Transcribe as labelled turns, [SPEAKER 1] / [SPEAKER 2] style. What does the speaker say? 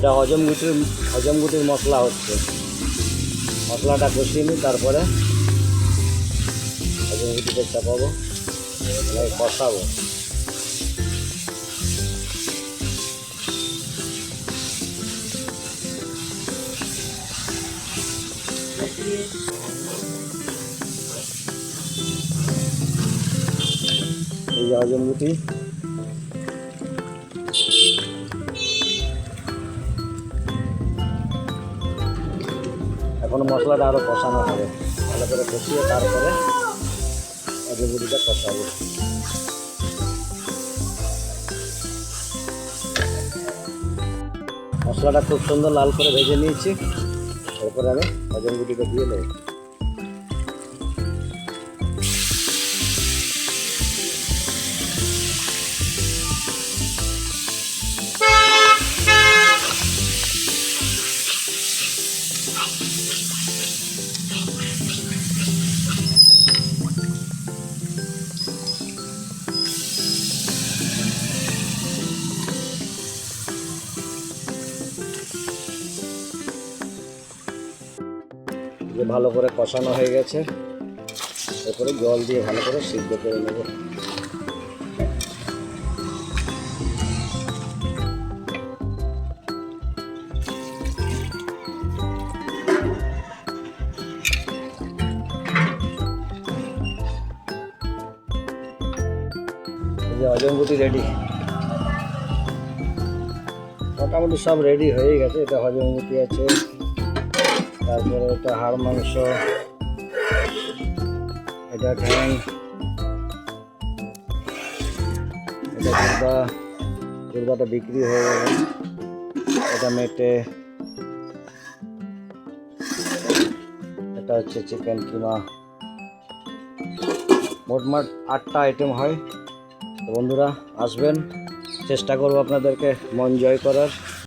[SPEAKER 1] এটা হজমগুটির মশলা হচ্ছে। মশলাটা কষিয়ে নিই, তারপরে হজমগুটিতে চাপাবো, কষাবো। এই যে হজমগুটি, এখন মশলাটা আরো কষানো হবে, ভালো করে কষিয়ে তারপরে হজমগুটিটা কষাবো। মশলাটা খুব সুন্দর লাল করে ভেজে নিয়েছি, এরপরে আমি হজমগুটিটা দিয়ে নেব। ভালো করে কষানো হয়ে গেছে, এরপরে জল দিয়ে ভালো করে সিদ্ধ করে নেব। এই যে হজমগুটি রেডি, মোটামুটি সব রেডি হয়ে গেছে। এটা হজমগুটি আছে, তারপরে এটা হাড় মাংস, এটা ঠ্যাং, এটা গুর্দাটা বিক্রি হয়ে গেল, এটা মেটে, এটা হচ্ছে চিকেন কিমা। মোটমাট 8টা আইটেম হয়। তো বন্ধুরা আসবেন, চেষ্টা করবো আপনাদেরকে মন জয় করার।